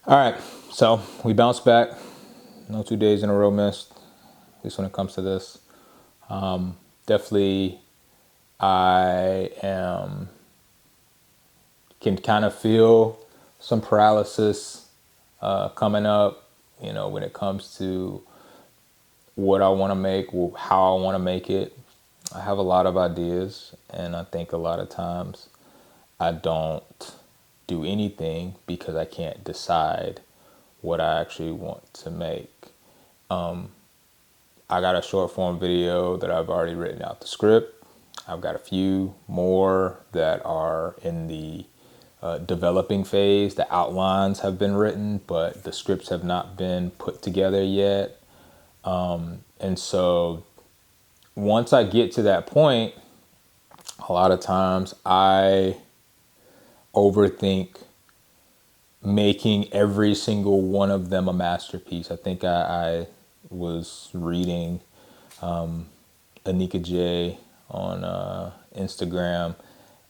All right, so we bounced back. No 2 days in a row missed, at least when it comes to this. Definitely, I am can kind of feel some paralysis coming up. When it comes to what I want to make, how I want to make it. I have a lot of ideas, and I think a lot of times I don't do anything because I can't decide what I actually want to make. I got a short form video that I've already written out the script. I've got a few more that are in the developing phase. The outlines have been written, but the scripts have not been put together yet. And so once I get to that point, a lot of times I overthink making every single one of them a masterpiece. I think I was reading Anika J on Instagram,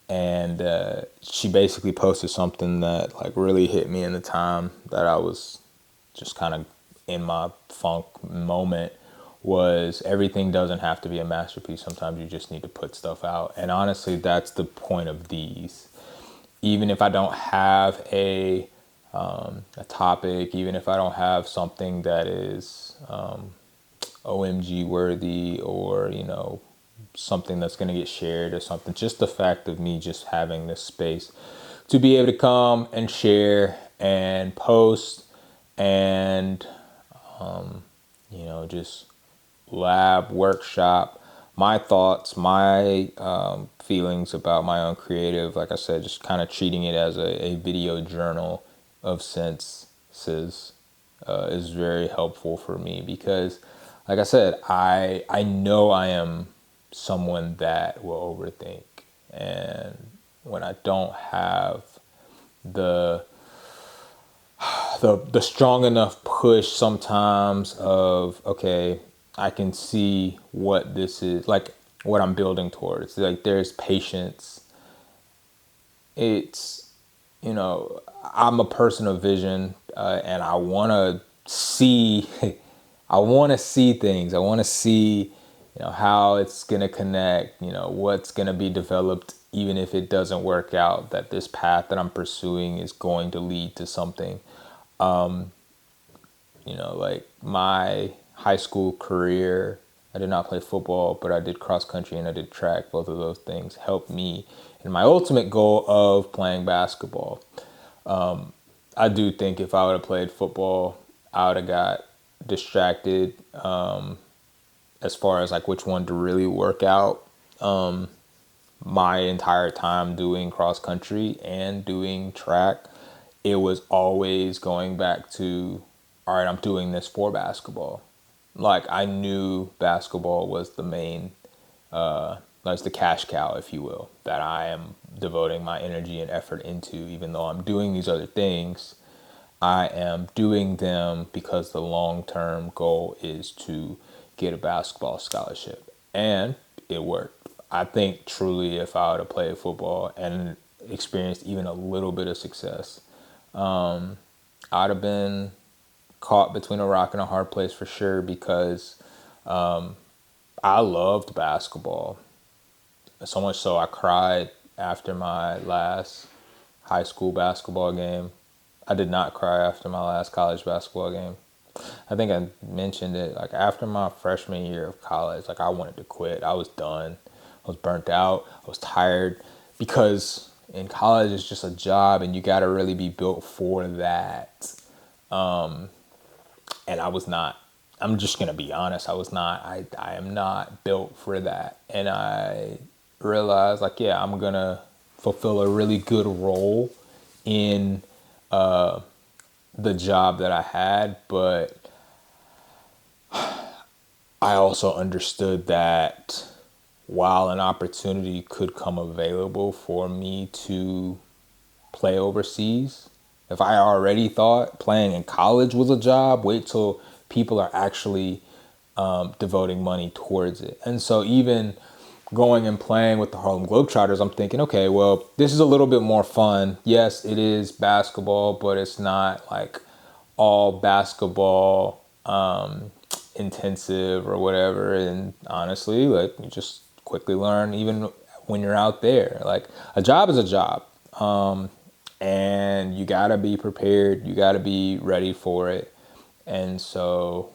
and she basically posted something that like really hit me in the time that I was just kind of in my funk moment. Was everything doesn't have to be a masterpiece. Sometimes you just need to put stuff out, and honestly, that's the point of these. Even if I don't have a topic, even if I don't have something that is OMG worthy, or something that's going to get shared or something, just the fact of me just having this space to be able to come and share and post and just lab workshop my thoughts, my feelings about my own creative. Like I said, just kind of treating it as a video journal of senses is very helpful for me because, like I said, I know I am someone that will overthink, and when I don't have the the strong enough push sometimes of, okay, I can see what this is like, what I'm building towards. Like there's patience. It's I'm a person of vision, and I want to see I want to see things. I want to see how it's going to connect, what's going to be developed, even if it doesn't work out, that this path that I'm pursuing is going to lead to something. Like my high school career, I did not play football, but I did cross country and I did track. Both of those things helped me in my ultimate goal of playing basketball. I do think if I would have played football, I would have got distracted as far as like which one to really work out. My entire time doing cross country and doing track, it was always going back to, all right, I'm doing this for basketball. Like I knew basketball was the main, that's the cash cow, if you will, that I am devoting my energy and effort into. Even though I'm doing these other things, I am doing them because the long term goal is to get a basketball scholarship. And it worked. I think truly if I would have played football and experienced even a little bit of success, I'd have been caught between a rock and a hard place for sure because I loved basketball. So much so I cried after my last high school basketball game. I did not cry after my last college basketball game. I think I mentioned it. Like after my freshman year of college, like I wanted to quit. I was done. I was burnt out. I was tired because in college it's just a job and you got to really be built for that. And I was not. I'm just gonna be honest. I was not. I am not built for that. And I realized like, yeah, I'm gonna fulfill a really good role in the job that I had, but I also understood that while an opportunity could come available for me to play overseas, if I already thought playing in college was a job, wait till people are actually devoting money towards it. And so even going and playing with the Harlem Globetrotters, I'm thinking, okay, well, this is a little bit more fun. Yes, it is basketball, but it's not like all basketball intensive or whatever. And honestly, like, you just quickly learn even when you're out there. Like, a job is a job. And you gotta be prepared. You gotta be ready for it. And so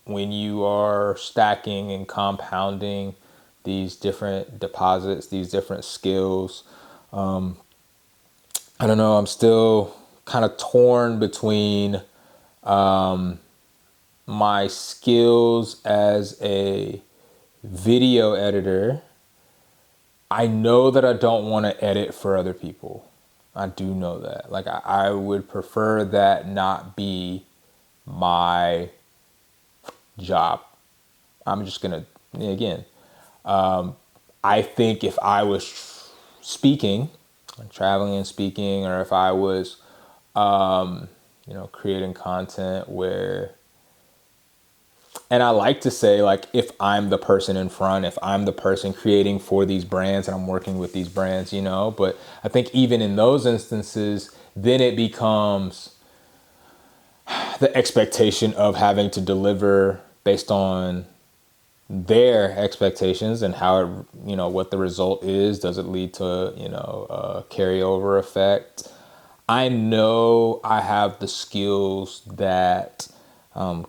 when you are stacking and compounding these different deposits, these different skills, I don't know, I'm still kind of torn between my skills as a video editor. I know that I don't want to edit for other people. I do know that. Like, I would prefer that not be my job. I'm just going to, again, I think if I was speaking, traveling and speaking, or if I was, creating content where, and I like to say, like, if I'm the person in front, if I'm the person creating for these brands and I'm working with these brands, but I think even in those instances, then it becomes the expectation of having to deliver based on their expectations and how it, what the result is. Does it lead to, a carryover effect? I know I have the skills that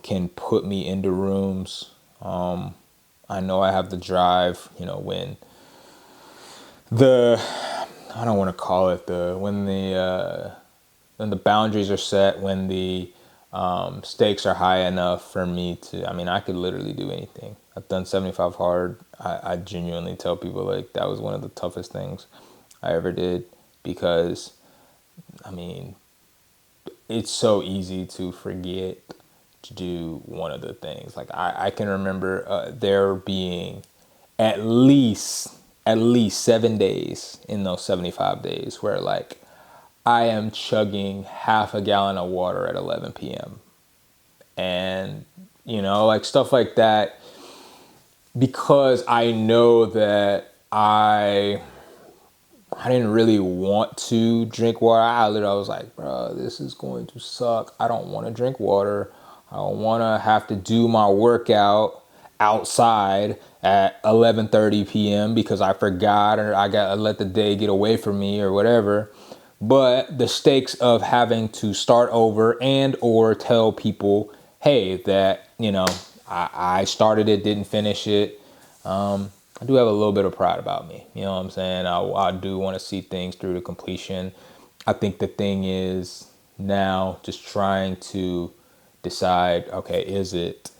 can put me into rooms. I know I have the drive, when the, I don't want to call it when the boundaries are set, when the stakes are high enough for me to, I could literally do anything. I've done 75 hard. I genuinely tell people, like, that was one of the toughest things I ever did, because, it's so easy to forget to do one of the things. Like, I can remember there being at least 7 days in those 75 days where, like, I am chugging half a gallon of water at 11 p.m. And, like, stuff like that, because I know that I didn't really want to drink water. I was like, bro, this is going to suck. I don't want to drink water. I don't want to have to do my workout outside at 11:30 p.m. because I forgot, or I let the day get away from me or whatever. But the stakes of having to start over and or tell people, hey, that, I started it, didn't finish it. I do have a little bit of pride about me. You know what I'm saying? I do want to see things through to completion. I think the thing is now just trying to decide, okay, is it,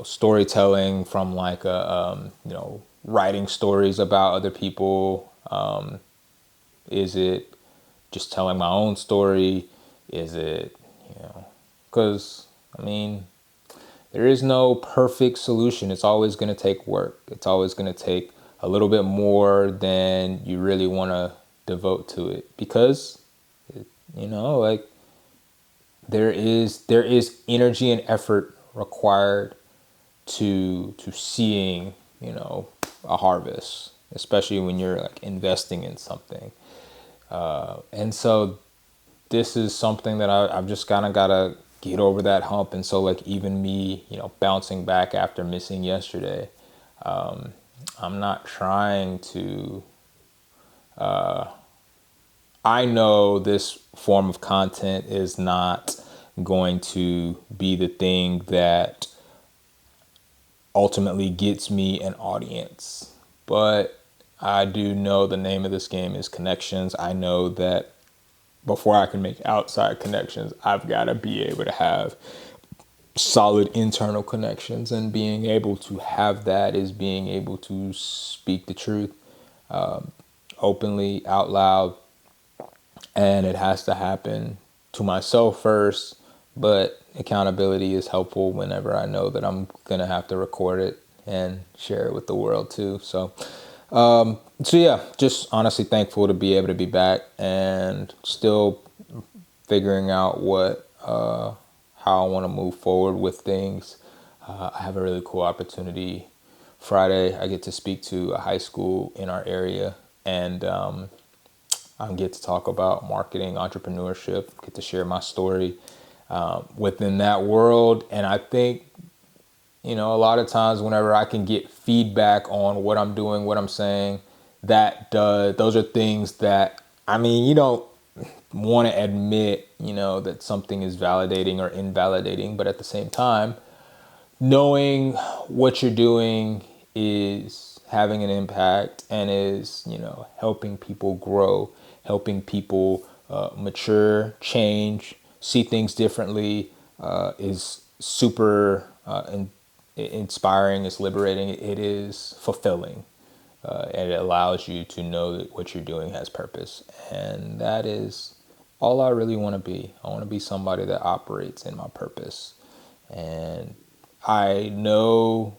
storytelling from, like, writing stories about other people? Is it just telling my own story? Is it, because, there is no perfect solution. It's always going to take work. It's always going to take a little bit more than you really want to devote to it, because, like, there is energy and effort required to seeing, a harvest, especially when you're, like, investing in something. And so this is something that I've just kind of got to get over that hump. And so, like, even me, bouncing back after missing yesterday, I'm not trying to, I know this form of content is not going to be the thing that ultimately gets me an audience, but I do know the name of this game is connections. I know that before I can make outside connections, I've got to be able to have solid internal connections, and being able to have that is being able to speak the truth openly, out loud, and it has to happen to myself first, but accountability is helpful whenever I know that I'm going to have to record it and share it with the world too. So yeah, just honestly thankful to be able to be back, and still figuring out how I want to move forward with things. I have a really cool opportunity Friday, I get to speak to a high school in our area, and I get to talk about marketing, entrepreneurship, get to share my story within that world. And I think, a lot of times whenever I can get feedback on what I'm doing, what I'm saying, those are things that, you don't want to admit, that something is validating or invalidating, but at the same time, knowing what you're doing is having an impact and is, helping people grow, helping people mature, change, see things differently, is super inspiring, it's liberating, it is fulfilling. And it allows you to know that what you're doing has purpose. And that is all I really want to be. I want to be somebody that operates in my purpose. And I know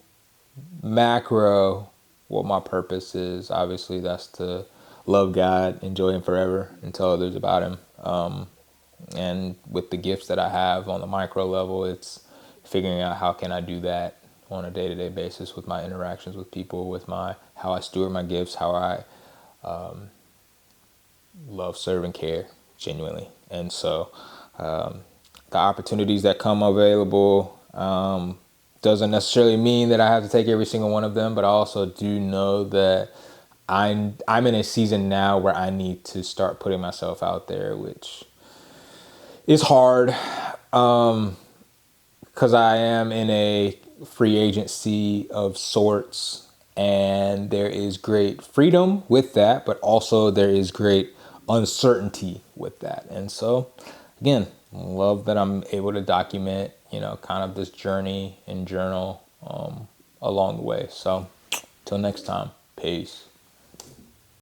macro what my purpose is. Obviously, that's to love God, enjoy Him forever, and tell others about Him. And with the gifts that I have on the micro level, it's figuring out how can I do that on a day-to-day basis with my interactions with people, with how I steward my gifts, how I love, serve, and care genuinely. And so the opportunities that come available doesn't necessarily mean that I have to take every single one of them, but I also do know that I'm in a season now where I need to start putting myself out there, which is hard because I am in a free agency of sorts, and there is great freedom with that, but also there is great uncertainty with that. And so, again, love that I'm able to document, kind of this journey and journal along the way. So, till next time, peace.